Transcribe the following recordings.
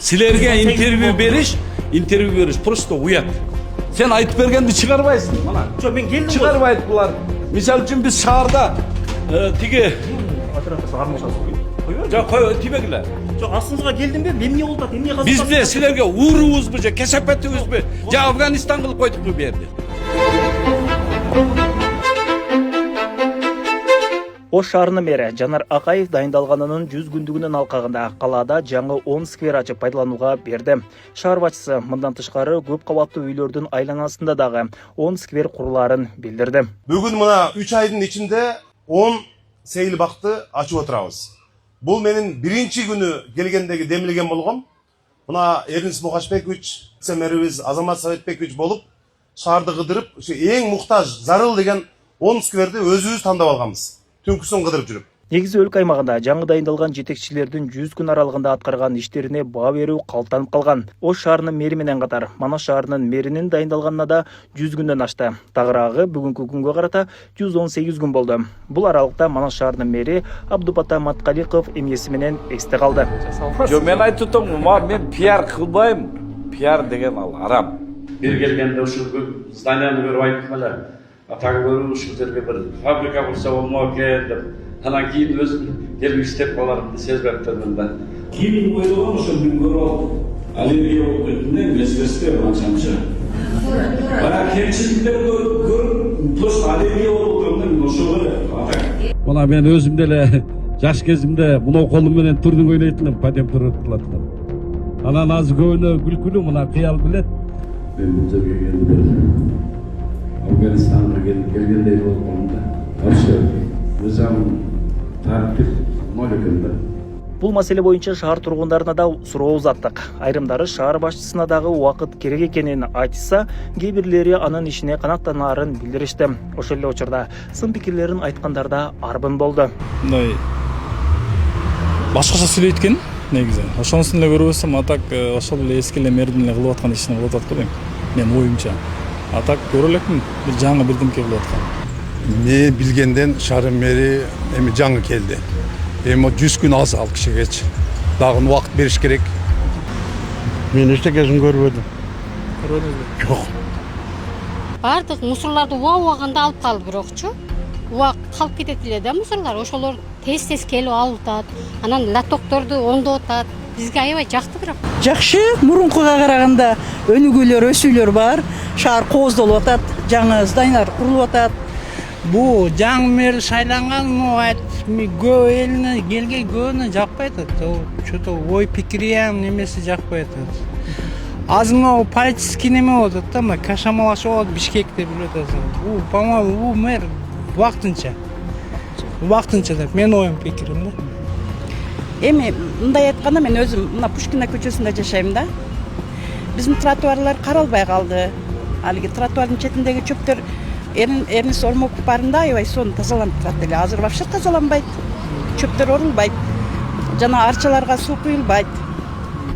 Силерге интервью бериш просто уят. Сен айтып бергенди чыгарбайсың. Мына. Жок, мен келдим. Чыгарбайт булар. Мисалы үчүн биз шаарда тиги Жок, кой тибегиле. Жок, астыңызга келдим бе? Мен эмне болуп атат? Эмне казып Бизде силерге уурубузбу же кесепетибизби же Афганистан кылып койдукпу бу жерди? Ош шаарынын мэри Жанар Акаев дайындалганынын 100 күндүгүнүн алкагында калаада жаңы 10 сквер ачып пайдаланууга берди. Шаар башчысы мындан тышкары көп кабаттуу үйлөрдүн айланасында дагы 10 сквер курулаарын билдирди. Бүгүн мына 3 айдын ичинде 10 сейил бакты ачып отурабыз. Бул менин биринчи күнү келгендеги демилген болгом. Мына Эрнис Мукашбекович, мэрибиз Азамат Советбекович болуп, шаарды кыдырып, эң муктаж, зарыл деген 10 скверди өзүбүз тандап алганбыз. Түнкүсүн кыдырып жүрүп. Негизи өлкө аймагында жаңы дайындалган жетекчилердин 100 күн аралыгында аткарган иштерине баа берүү калыптанып калган. Ош шаарынын мэри менен катар Манас шаарынын мэринин дайындалганына да 100 күндөн ашты. Тагыраагы бүгүнкү күнгө карата 118 күн болду. Бул аралыкта Манас шаарынын мэри Абдупата Маткаликов эмеси менен эсте калды. Жок, мен айтып атам, мен пиар кылбайм. Пиар деген ал арам. Бир келгенде ушул зданияны көрүп айттым эле. Атагы көрүп ушул жерге бир фабрика курса болмок экен деп. Анан кийин өзүм келип иштеп каларымды сезбептирмин да. Кийин ойлогом ошол мен көрүп алып, аллергия болуп кеткенде мезгилде анча-мынча. Баягы кемчиликтерди көрүп, просто аллергия болуп кеткенде мен ошого эле. Мына мен өзүм деле жаш кезимде мына колум менен турнук ойнойт элем, падем турат элем. Анан азыр көбүнө күлкүлүү мына кыял билет. Мен бул жерге келгенде Афганистанга келгендей болдум да. Вообще низам тартип ноль экен да. Бул маселе боюнча шаар тургундарына да суроо узаттык. Айрымдары шаар башчысына дагы убакыт керек экенин айтса, кээ бирлери анын ишине канааттанаарын билдиришти. Ошол эле учурда сын пикирлерин айткандар да арбын болду. Мындай башкача сүйлөйт экен негизи. Ошонусун эле көрүп атсам, атак ошол эле эски эле мэрдин эле кылып аткан ишин кылып атат го дейм. Мен оюмча. Атак көрө элекмин, бир жаңы бирдемке кылып аткан. Мен билгенден шаар мэри эми жаңы келди. Эми 100 күн аз ал кишигечи. Дагы убакыт бериш керек. Мен эчтекесин көрбөдүм. Көрбөдүңүзбү? Жок. Бардык мусорларды убагында алып калып бирокчу. Убак калып кетет эле да мусорлар. Ошолор тез келип алып атат. Анан лотокторду оңдоп атат. Бизге аябай жакты бирок. Жакшы, мурункуга караганда өнүгүүлөр, өсүүлөр бар. Шаар кооздолуп атат, жаңы зданиялар курулуп атат. Бу жаңы мэр шайланган көп элине келген көбүнө жакпай атат. Что-то ой пикирим немеси жакпай атат. Азыр мына политический неме болуп атат да, мына кашамалашып алат Бишкекте билип атасың. Бу, по-моему, бу мэр вактынча. Вактынча деп мен оюм пикирим да. Эми мындай айтканда мен өзүм мына Пушкина көчөсүндө жашайм да. Биздин тротуарлар каралбай калды. Алиги тротуардын четиндеги чөптөр Эрнис Ормоков барында аябай сонун тазаланып турат эле. Азыр вообще тазаланбайт. Чөптөр орулбайт. Жана арчаларга суу куюлбайт.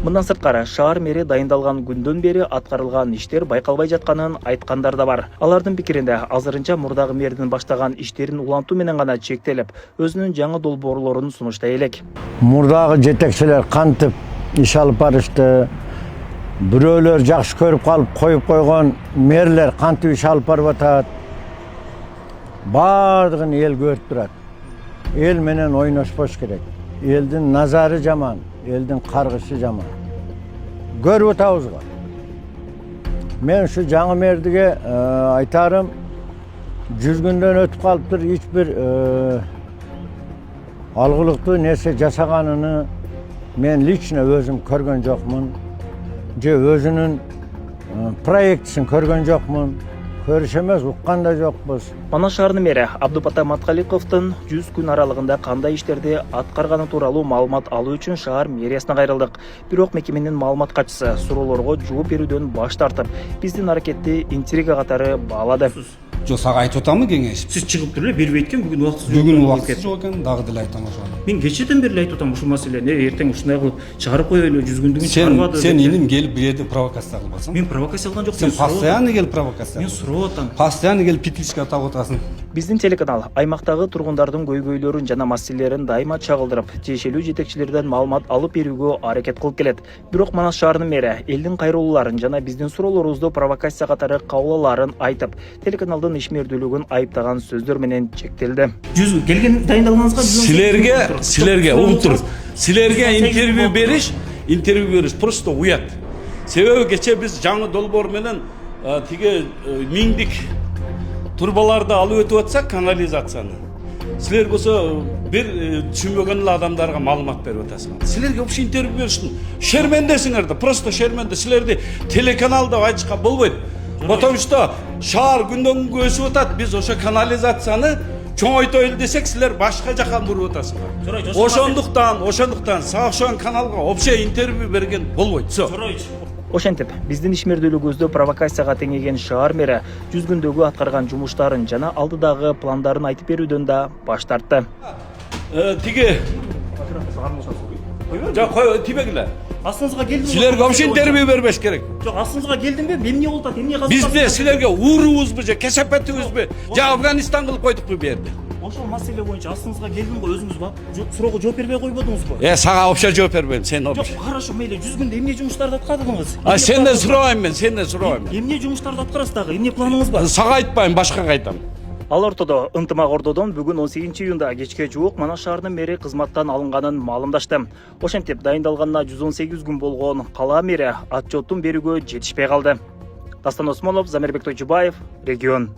Мындан сырткары шаар мэри дайындалган күндөн бери аткарылган иштер байкалбай жатканын айткандар да бар. Алардын пикиринде азырынча мурдагы мэрдин баштаган иштерин улантуу менен гана чектелип, өзүнүн жаңы долбоорлорун сунуштай элек. Мурдагы жетекчилер кантип иш алып барышты, бирөөлөр жакшы көрүп калып коюп койгон мэрлер кантип иш алып барып атат. Бардыгын эл көрүп турат. Эл менен ойношпош керек. Элдин назары жаман, элдин каргышы жаман. Көрүп атабыз го. Мен ушу жаңы мэрдиге айтарым, 100 күндөн өтүп калыптыр, эч бир алгылыктуу нерсе жасаганын мен лично өзүм көргөн жокмун. Же өзүнүн проектисин көргөн жокмун. Көрүш эмес, уккан да жокпуз. Манас шаарынын мэри Абдупата Маткаликовдун 100 күн аралыгында кандай иштерди аткарганы тууралуу маалымат алуу үчүн шаар мэриясына кайрылдык. Бирок мекеменин маалымат катчысы суроолорго жооп берүүдөн баш тартып, биздин аракетти интрига катары баалады. Жок, сага айтып атамын кеңеш. Сиз чыгып туруп эле бербейт экен, бүгүн убактысыз жок. Бүгүн убактысыз жок экен, дагы деле айтам ошону. Мен кечеден бери айтып атам ушул маселени. Эртең ушундай кылып чыгарып коелу, 100 күндүгүн чыгарбады. Сен иним келип бир жерде провокация кылып атасың. Мен провокация кылган жок. Сен постоянно келип провокация. Мен сурап атам. Постоянно келип петличка табып атасың. Биздин телеканал аймактагы тургундардын көйгөйлөрүн жана маселелерин дайыма чагылдырып, тиешелүү жетекчилерден маалымат алып берүүгө аракет кылып келет. Бирок Манас шаарынын мэри элдин кайрылууларын жана биздин суроолорубузду провокация катары кабыл аларын айтып, телеканалдын ишмердүүлүгүн айыптаган сөздөр менен чектелди. Келген дайындалганыңызга Силерге улуттур. Силерге интервью бериш просто уят. Себеби кече биз жаңы долбоор менен тиге миңдик турбаларды алып өтүп атсак канализацияны. Силер болсо бир түшүнбөгөн эле адамдарга маалымат берип атасыңар. Силерге вообще интервью бериштин шермендесиңер да, просто шерменде. Силерди телеканал деп айтышка болбойт. Потому что шаар күндөн күнгө өсүп атат. Биз ошо канализацияны чоңойтойлу десек, силер башка жака буруп атасыңар. Ошондуктан сагышан каналга вообще интервью берген болбойт. Ошентип, биздин ишмердүүлүгүбүздү провокацияга теңеген шаар мэри 100 күндөгү аткарган жумуштарын жана алдыдагы пландарын айтып берүүдөн да баш тартты. Тиги жок, кой тибегиле. Астыңызга келдим. Силерге вообще интервью бербеш керек. Жок, астыңызга келдимби? Эмне болуп атат? Эмне казып? Бизде силерге уруубузбу же кесепетибизби же Афганистан кылып койдукпу бу жерде? Ошол маселе боюнча астыңызга келдим го, өзүңүз суроого жооп бербей койбодуңузбу? Сага вообще жооп бербейм, сен Жок, хорошо, мейли 100 күндө эмне жумуштарды аткардыңыз? Сенден сурабайм. Эмне жумуштарды аткарасыз дагы? Эмне планыңыз бар? Сага айтпайм, башкага айтам. Ал ортодо ынтымак ордодон бүгүн 18 июнда кечке жуук Манас шаарынын мэри кызматтан алынганын маалымдашты. Ошентип, дайындалганына 118 күн болгон кала мэри отчеттун берүүгө жетишпей калды. Дастан Осмонов, Замирбек Тойчубаев, Регион.